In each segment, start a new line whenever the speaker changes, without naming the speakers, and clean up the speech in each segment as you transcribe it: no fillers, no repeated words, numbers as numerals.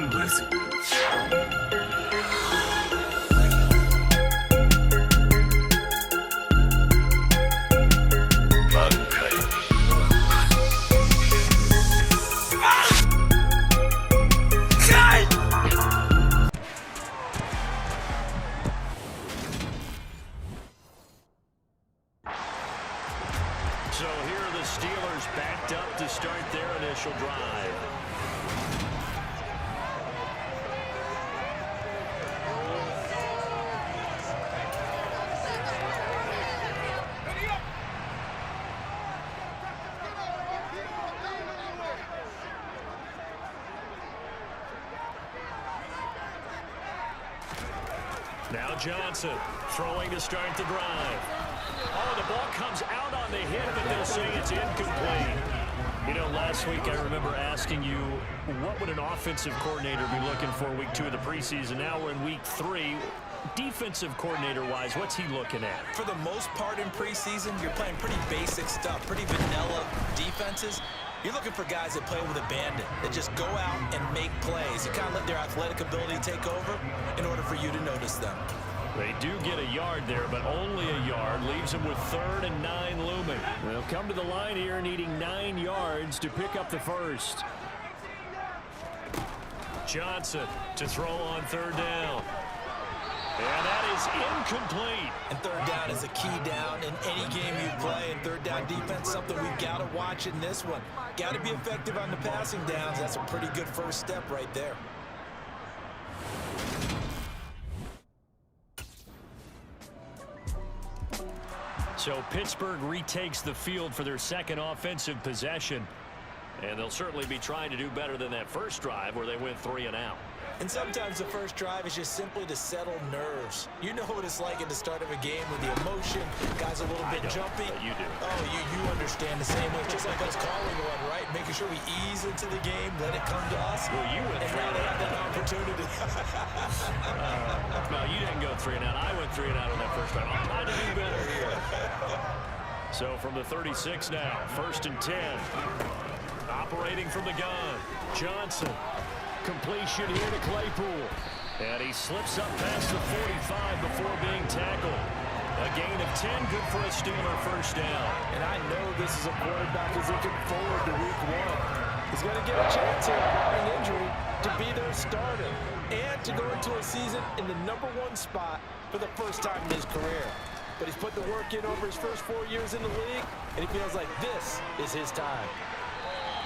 God bless you.
So here are the Steelers backed up to start their initial drive. Now Johnson throwing to start the drive. Oh, the ball comes out on the hit, but they'll say it's incomplete. You know, last week I remember asking you, what would an offensive coordinator be looking for week 2 of the preseason? Now we're in week 3. Defensive coordinator-wise, what's he looking at?
For the most part in preseason, you're playing pretty basic stuff, pretty vanilla defenses. You're looking for guys that play with abandon, that just go out and make plays. You kind of let their athletic ability take over in order for you to notice them.
They do get a yard there, but only a yard. Leaves them with 3rd and 9 looming. They'll come to the line here needing 9 yards to pick up the first. Johnson to throw on 3rd down. And that is incomplete.
And 3rd down is a key down in any game you play. And 3rd down defense, something we've got to watch in this one. Got to be effective on the passing downs. That's a pretty good first step right there.
So Pittsburgh retakes the field for their second offensive possession. And they'll certainly be trying to do better than that first drive where they went 3 and out.
And sometimes the first drive is just simply to settle nerves. You know what it's like at the start of a game with the emotion. Guys a little bit jumpy.
You do.
Oh, you understand the same way. Just like us calling one, right? Making sure we ease into the game, let it come to us.
Well, you went 3
and now they have that opportunity.
No, you didn't go 3 and out. I went 3 and out on that first drive. I'm trying to do better here. So from the 36 now, 1st and 10. Operating from the gun, Johnson. Completion here to Claypool. And he slips up past the 45 before being tackled. A gain of 10, good for a Steeler first down.
And I know this is a quarterback who's looking forward to week 1. He's going to get a chance here, barring injury, to be their starter and to go into a season in the #1 spot for the first time in his career. But he's put the work in over his first 4 years in the league, and he feels like this is his time.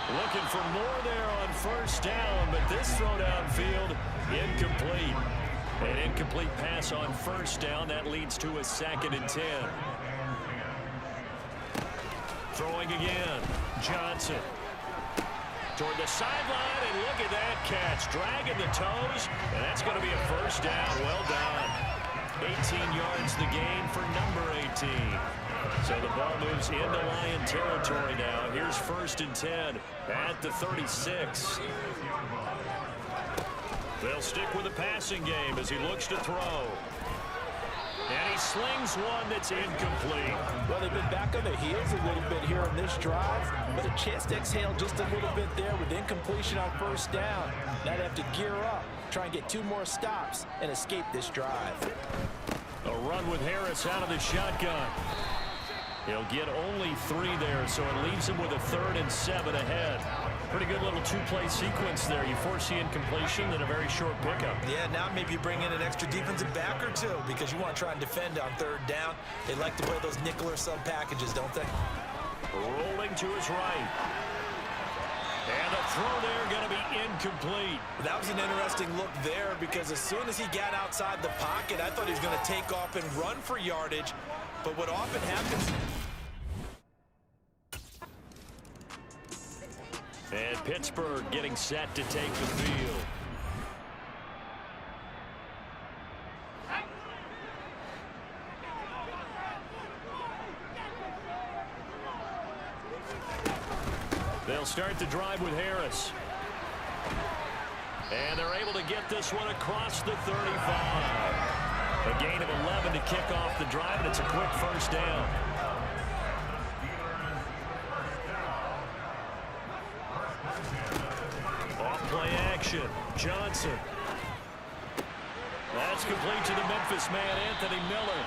Looking for more there on first down, but this throw downfield, incomplete. An incomplete pass on first down. That leads to a 2nd and 10. Throwing again. Johnson. Toward the sideline, and look at that catch. Dragging the toes, and that's going to be a first down. Well done. 18 yards the gain for number 18. So the ball moves into Lion territory now. Here's 1st and 10 at the 36. They'll stick with the passing game as he looks to throw. And he slings one that's incomplete.
Well, they've been back on their heels a little bit here on this drive, but a chance to exhale just a little bit there with incompletion on first down. Now they have to gear up, try and get 2 more stops, and escape this drive.
A run with Harris out of the shotgun. He'll get only 3 there, so it leaves him with a 3rd and 7 ahead. Pretty good little 2-play sequence there. You force the incompletion, then a very short pickup.
Yeah, now maybe you bring in an extra defensive back or 2 because you want to try and defend on 3rd down. They like to play those nickel or sub packages, don't they?
Rolling to his right. And a throw there going to be incomplete.
That was an interesting look there because as soon as he got outside the pocket, I thought he was going to take off and run for yardage. But what often happens...
And Pittsburgh getting set to take the field. They'll start the drive with Harris. And they're able to get this one across the 35. A gain of 11 to kick off the drive, and it's a quick first down. Off play action. Johnson. That's complete to the Memphis man, Anthony Miller.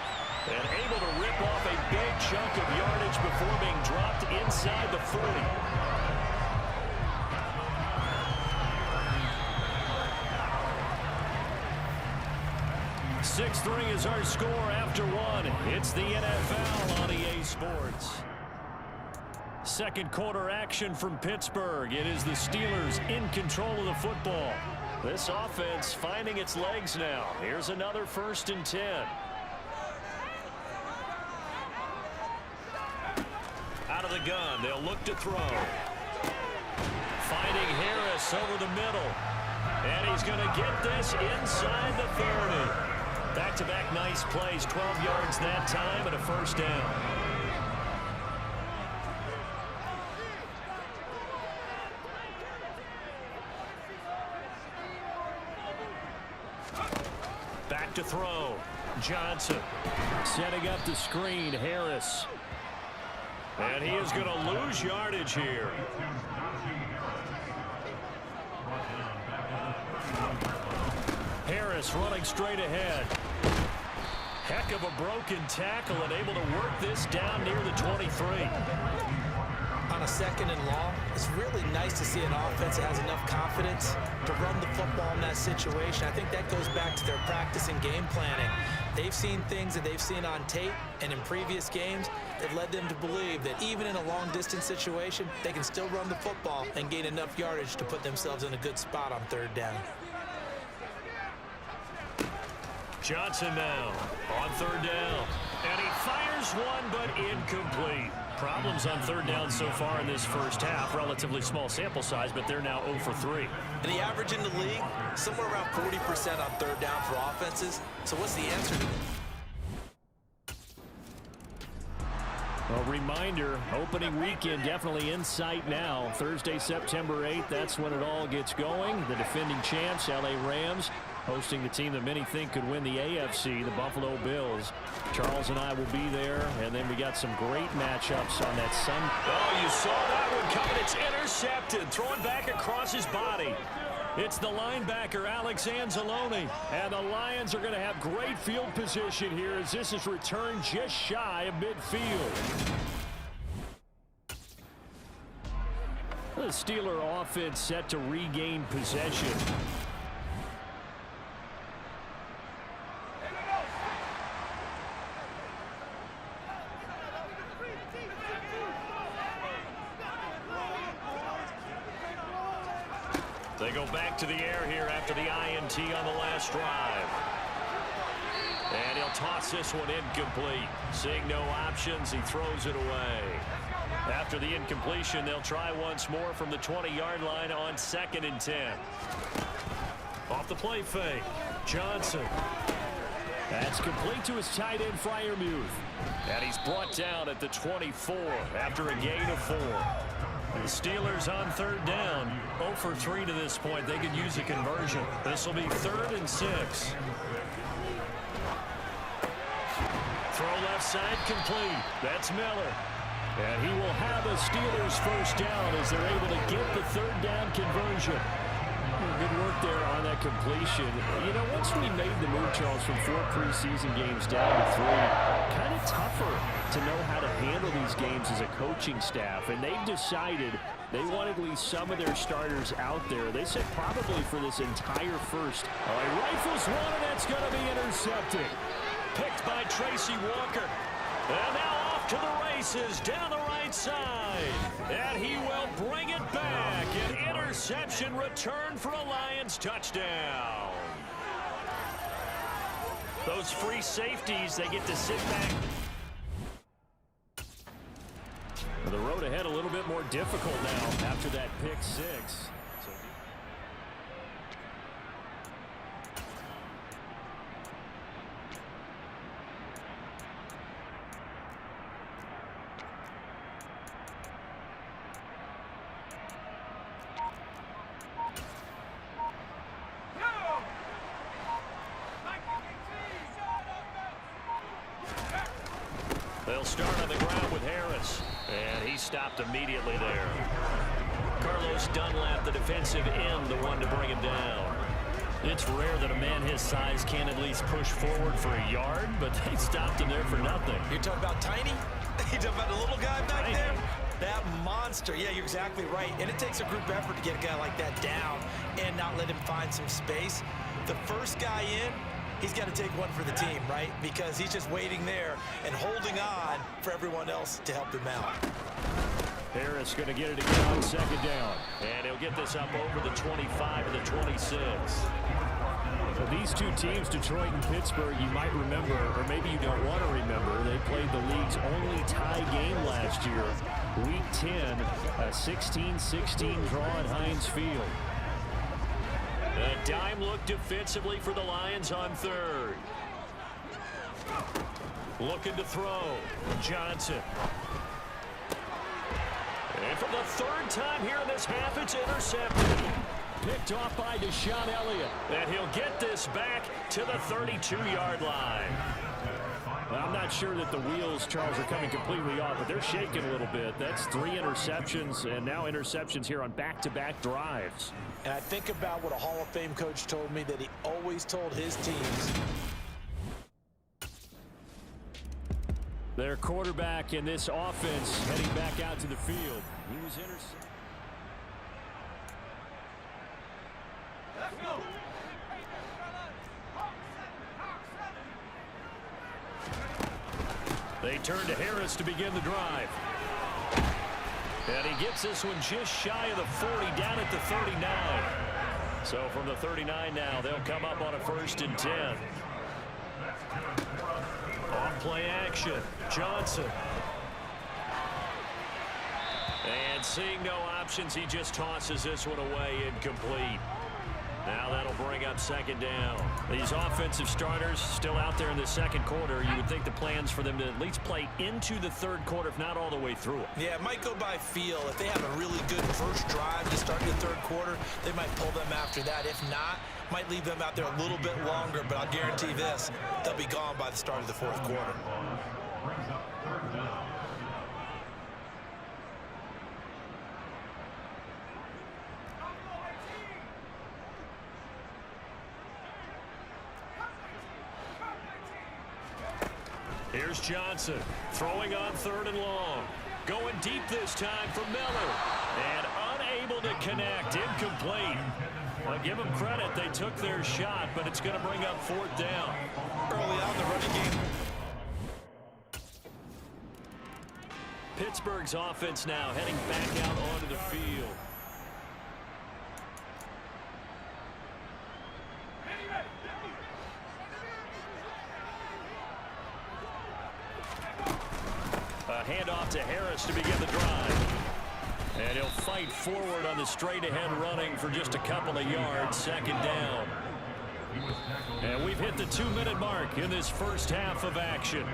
And able to rip off a big chunk of yardage before being dropped inside the 40. .6-3 is our score after one. It's the NFL on EA Sports. Second quarter action from Pittsburgh. It is the Steelers in control of the football. This offense finding its legs now. Here's another 1st and 10. Out of the gun, they'll look to throw. Finding Harris over the middle. And he's going to get this inside the 30. Back-to-back nice plays, 12 yards that time and a 1st down. Back to throw. Johnson setting up the screen. Harris. And he is going to lose yardage here. Harris running straight ahead. Heck of a broken tackle and able to work this down near the 23.
On a 2nd and long, it's really nice to see an offense that has enough confidence to run the football in that situation. I think that goes back to their practice and game planning. They've seen things that they've seen on tape and in previous games that led them to believe that even in a long-distance situation, they can still run the football and gain enough yardage to put themselves in a good spot on 3rd down.
Johnson now on 3rd down. And he fires one, but incomplete. Problems on 3rd down so far in this first half. Relatively small sample size, but they're now 0 for 3.
And the average in the league, somewhere around 40% on 3rd down for offenses. So what's the answer to it?
A reminder, opening weekend definitely in sight now. Thursday, September 8th, that's when it all gets going. The defending champs, LA Rams, hosting the team that many think could win the AFC, the Buffalo Bills. Charles and I will be there, and then we got some great matchups on that Sunday. Oh, you saw that one coming. It's intercepted, throwing back across his body. It's the linebacker, Alex Anzalone, and the Lions are going to have great field position here as this is returned just shy of midfield. The Steeler offense set to regain possession. They go back to the air here after the INT on the last drive. And he'll toss this one incomplete. Seeing no options, he throws it away. After the incompletion, they'll try once more from the 20-yard line on 2nd and 10. Off the play fake, Johnson. That's complete to his tight end, Freiermuth. And he's brought down at the 24 after a gain of 4. The Steelers on 3rd down, 0 for 3 to this point. They could use a conversion. This will be 3rd and 6. Throw left side complete. That's Miller. And he will have a Steelers 1st down as they're able to get the 3rd down conversion. Good work there on that completion. You know, once we made the move, Charles, from 4 preseason games down to 3, kind of tougher to know how to handle these games as a coaching staff. And they've decided they want at least some of their starters out there. They said probably for this entire first. Oh, he rifles one, and that's going to be intercepted. Picked by Tracy Walker. And now off to the races down the right side. And he will bring it back. An interception return for a Lions touchdown. Those free safeties, they get to sit back. The road ahead a little bit more difficult now after that pick 6. They'll start on the ground with Harris, and he stopped immediately there. Carlos Dunlap, the defensive end, the one to bring him down. It's rare that a man his size can at least push forward for a yard, but they stopped him there for nothing.
You're talking about tiny? You're talking about the little guy back
Tiny.
there? That monster. Yeah, you're exactly right. And it takes a group effort to get a guy like that down and not let him find some space. The first guy in, he's got to take one for the team, right? Because he's just waiting there and holding on for everyone else to help him out.
Harris going to get it again on second down. And he'll get this up over the 25 to the 26.
So these two teams, Detroit and Pittsburgh, you might remember, or maybe you don't want to remember, they played the league's only tie game last year. Week 10, a 16-16 draw at Heinz Field.
A dime look defensively for the Lions on third. Looking to throw. Johnson. And for the third time here in this half, it's intercepted. Picked off by Deshaun Elliott. And he'll get this back to the 32-yard line.
Well, I'm not sure that the wheels, Charles, are coming completely off, but they're shaking a little bit. That's 3 interceptions, and now interceptions here on back-to-back drives.
And I think about what a Hall of Fame coach told me that he always told his teams.
Their quarterback in this offense heading back out to the field. He was intercepted.
They turn to Harris to begin the drive. And he gets this one just shy of the 40, down at the 39. So from the 39 now, they'll come up on a 1st and 10. On play action, Johnson. And seeing no options, he just tosses this one away, incomplete. Now that'll bring up second down. These offensive starters still out there in the second quarter. You would think the plans for them to at least play into the third quarter, if not all the way through it.
Yeah, it might go by feel. If they have a really good first drive to start the third quarter, they might pull them after that. If not, might leave them out there a little bit longer, but I'll guarantee this, they'll be gone by the start of the fourth quarter.
Here's Johnson throwing on 3rd and long. Going deep this time for Miller. And unable to connect. Incomplete. I'll give them credit. They took their shot, but it's going to bring up 4th down.
Early on in the running game.
Pittsburgh's offense now heading back out onto the field. A handoff to Harris to begin the drive. And he'll fight forward on the straight-ahead running for just a couple of yards. 2nd down. And we've hit the 2-minute mark in this first half of action.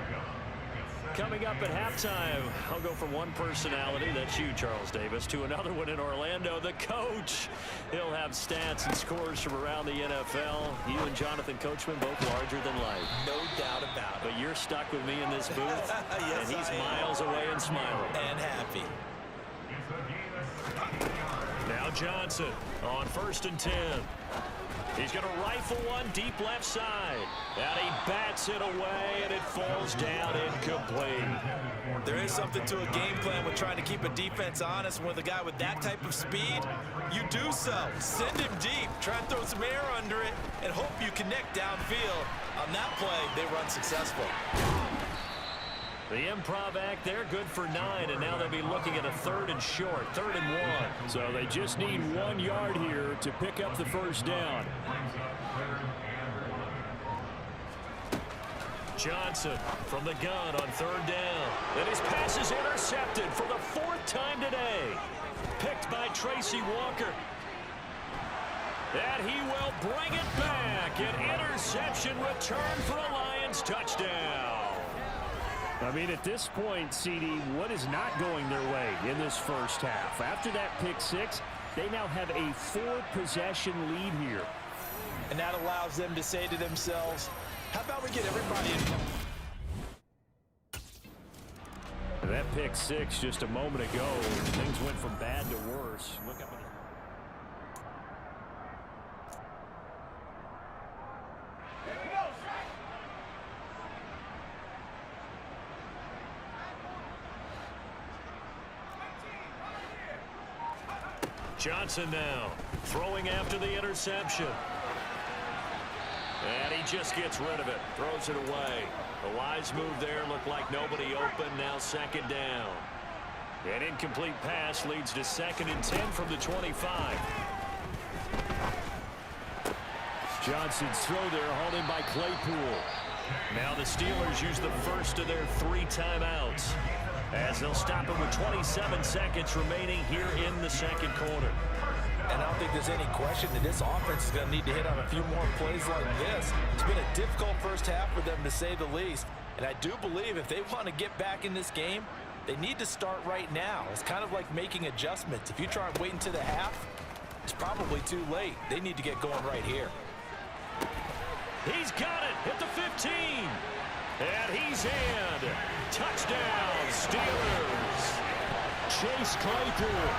Coming up at halftime, I'll go from one personality, that's you, Charles Davis, to another one in Orlando, the coach. He'll have stats and scores from around the NFL. You and Jonathan Coachman, both larger than life.
No doubt about it.
But you're stuck with me in this booth,
Yes,
and he's
I am.
miles away and smiling.
And happy.
Now Johnson on 1st and 10. He's going to rifle one deep left side. And he bats it away, and it falls down incomplete.
There is something to a game plan with trying to keep a defense honest. With a guy with that type of speed, you do so. Send him deep. Try and throw some air under it and hope you connect downfield. On that play, they run successful.
The improv act, they're good for 9, and now they'll be looking at a 3rd and short, 3rd and 1.
So they just need 1 yard here to pick up the first down.
Johnson from the gun on 3rd down. And his pass is intercepted for the 4th time today. Picked by Tracy Walker. And he will bring it back. An interception return for a Lions touchdown.
I mean, at this point, CD, what is not going their way in this first half? After that pick 6, they now have a 4-possession lead here.
And that allows them to say to themselves, how about we get everybody in?
That pick six just a moment ago. Things went from bad to worse. Look up at the
Johnson now throwing after the interception. And he just gets rid of it. Throws it away. A wise move there. Looked like nobody open. Now second down. An incomplete pass leads to 2nd and 10 from the 25. Johnson's throw there hauled in by Claypool. Now the Steelers use the first of their 3 timeouts, as they'll stop him with 27 seconds remaining here in the second quarter.
And I don't think there's any question that this offense is going to need to hit on a few more plays like this. It's been a difficult first half for them, to say the least. And I do believe if they want to get back in this game, they need to start right now. It's kind of like making adjustments. If you try and wait until the half, it's probably too late. They need to get going right here.
He's got it at the 15. And he's in. Touchdown, Steelers. Chase Claypool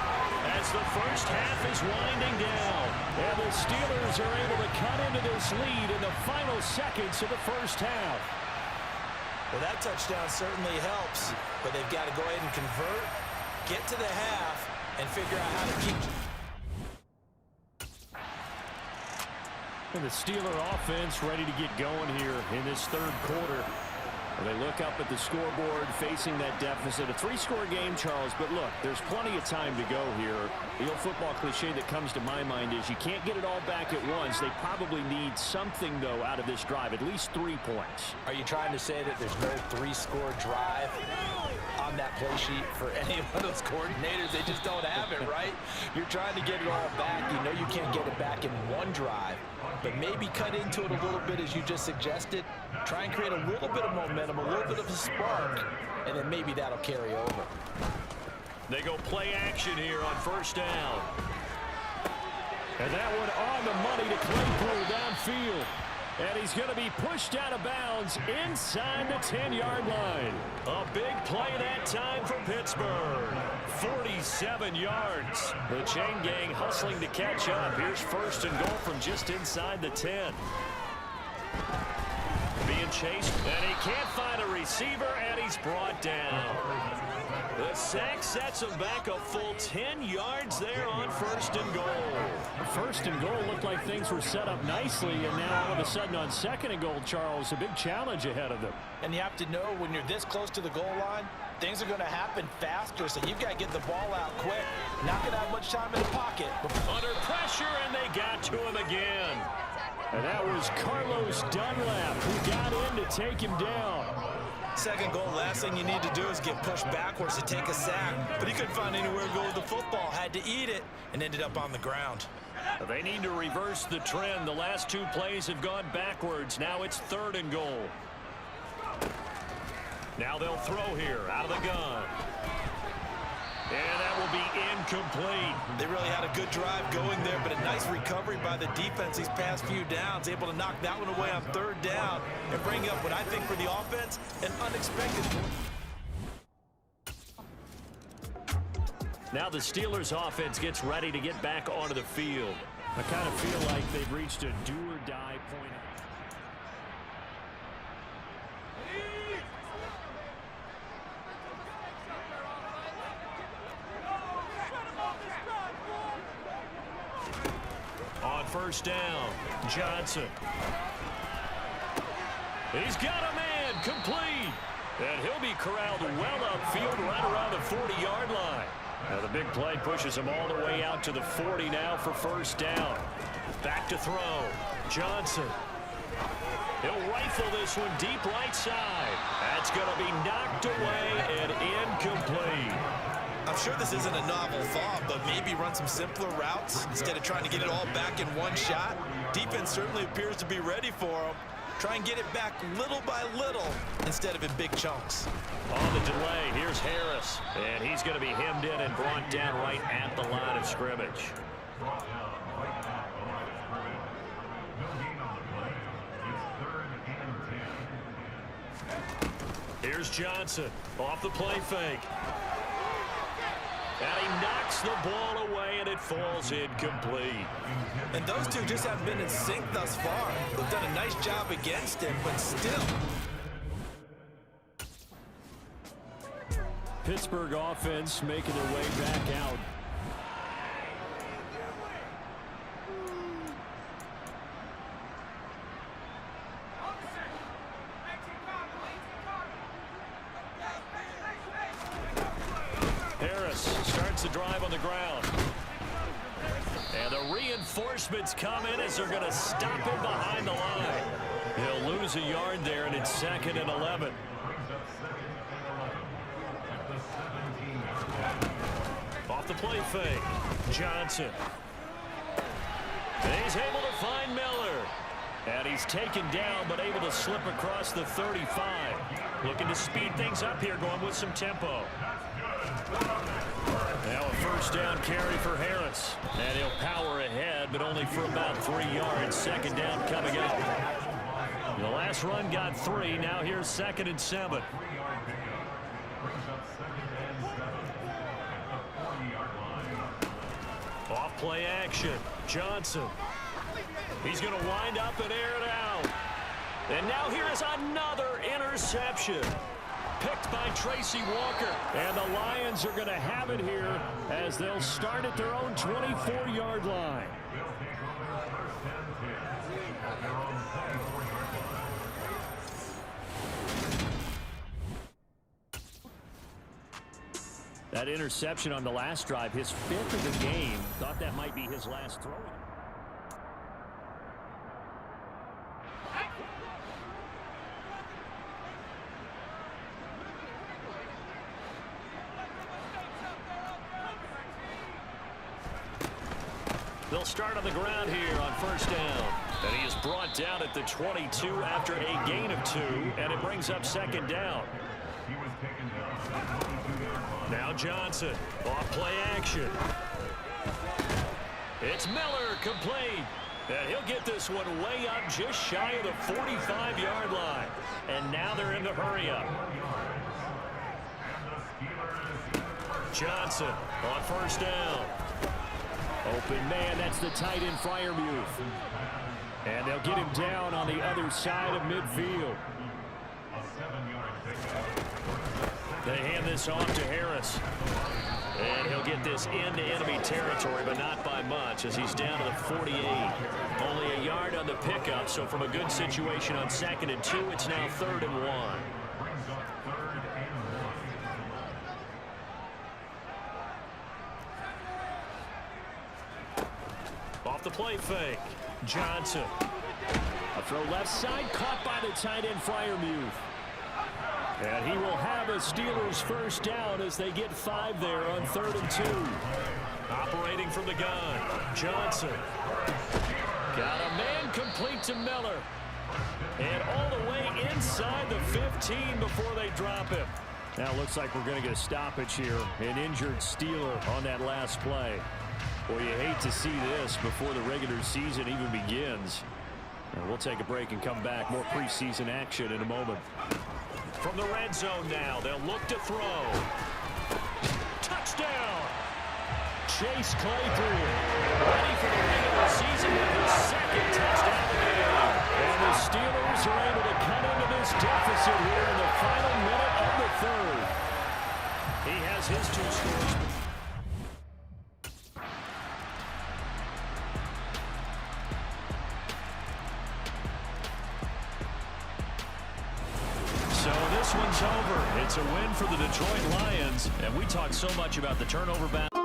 as the first half is winding down. And the Steelers are able to cut into this lead in the final seconds of the first half.
Well, that touchdown certainly helps, but they've got to go ahead and convert, get to the half, and figure out how to keep.
And the Steeler offense ready to get going here in this third quarter. They look up at the scoreboard facing that deficit. A 3-score game, Charles, but look, there's plenty of time to go here. The old football cliche that comes to my mind is you can't get it all back at once. They probably need something, though, out of this drive, at least 3 points.
Are you trying to say that there's no 3-score drive on that play sheet for any of those coordinators? They just don't have it, right? You're trying to get it all back. You know you can't get it back in one drive, but maybe cut into it a little bit as you just suggested. Try and create a little bit of momentum, a little bit of a spark, and then maybe that'll carry over.
They go play action here on first down.
And that one on the money to Claypool downfield. And he's going to be pushed out of bounds inside the 10-yard line.
A big play that time for Pittsburgh. 47 yards. The chain gang hustling to catch up. Here's first and goal from just inside the 10. Being chased, and he can't find a receiver, and he's brought down. The sack sets him back a full 10 yards there on first and goal.
First and goal looked like things were set up nicely, and now all of a sudden on second and goal, Charles, a big challenge ahead of them.
And you have to know when you're this close to the goal line, things are going to happen faster, so you've got to get the ball out quick. Not going to have much time in the pocket.
Under pressure, and they got to him again.
And that was Carlos Dunlap who got in to take him down.
Second goal, last thing you need to do is get pushed backwards to take a sack. But he couldn't find anywhere to go with the football. Had to eat it and ended up on the ground.
They need to reverse the trend. The last 2 plays have gone backwards. Now it's third and goal. Now they'll throw here out of the gun. And that will be incomplete.
They really had a good drive going there, but a nice recovery by the defense these past few downs, able to knock that one away on third down and bring up what I think for the offense, an unexpected.
Now the Steelers offense gets ready to get back onto the field.
I kind of feel like they've reached a do-or-die point.
On first down, Johnson. He's got a man, complete. And he'll be corralled well upfield right around the 40-yard line. Now the big play pushes him all the way out to the 40 now for first down. Back to throw. Johnson. He'll rifle this one deep right side. That's going to be knocked away and incomplete.
I'm sure this isn't a novel thought, but maybe run some simpler routes instead of trying to get it all back in one shot. Defense certainly appears to be ready for him. Try and get it back little by little instead of in big chunks.
On the delay, here's Harris. And he's going to be hemmed in and brought down right at the line of scrimmage. Here's Johnson off the play fake. And he knocks the ball away, and it falls incomplete.
And those two just haven't been in sync thus far. They've done a nice job against him, but still.
Pittsburgh offense making their way back out.
Harris starts the drive on the ground. And the reinforcements come in as they're going to stop him behind the line. He'll lose a yard there, and it's 2nd and 11. Off the play fake. Johnson. And he's able to find Miller. And he's taken down, but able to slip across the 35. Looking to speed things up here, going with some tempo. Now a first down carry for Harris. And he'll power ahead, but only for about 3 yards. 2nd down coming up. The last run got 3. Now here's 2nd and 7. Off play action. Johnson. He's going to wind up and air it out. And now here is another interception. Picked by Tracy Walker. And the Lions are going to have it here as they'll start at their own 24-yard line.
That interception on the last drive, his 5th of the game. Thought that might be his last throw.
They'll start on the ground here on first down. And he is brought down at the 22 after a gain of 2, and it brings up 2nd down. Now Johnson, off play action. It's Miller, complete. And he'll get this one way up just shy of the 45-yard line. And now they're in the hurry up. Johnson on first down.
Open man, that's the tight end Freiermuth. And they'll get him down on the other side of midfield.
They hand this off to Harris. And he'll get this into enemy territory, but not by much as he's down to the 48. Only a yard on the pickup, so from a good situation on 2nd and 2, it's now 3rd and 1. Off the play fake. Johnson.
A throw left side, caught by the tight end Freiermuth. And he will have a Steelers first down as they get 5 there on 3rd and 2.
Operating from the gun. Johnson. Got a man complete to Miller. And all the way inside the 15 before they drop him.
Now it looks like we're going to get a stoppage here. An injured Steeler on that last play. Boy, you hate to see this before the regular season even begins. And we'll take a break and come back. More preseason action in a moment.
From the red zone now, they'll look to throw. Touchdown! Chase Claypool, ready for the regular season with his 2nd touchdown of the game.
And the Steelers are able to cut into this deficit here in the final minute of the 3rd.
He has his 2 scores. So this one's over. It's a win for the Detroit Lions, and we talked so much about the turnover battle.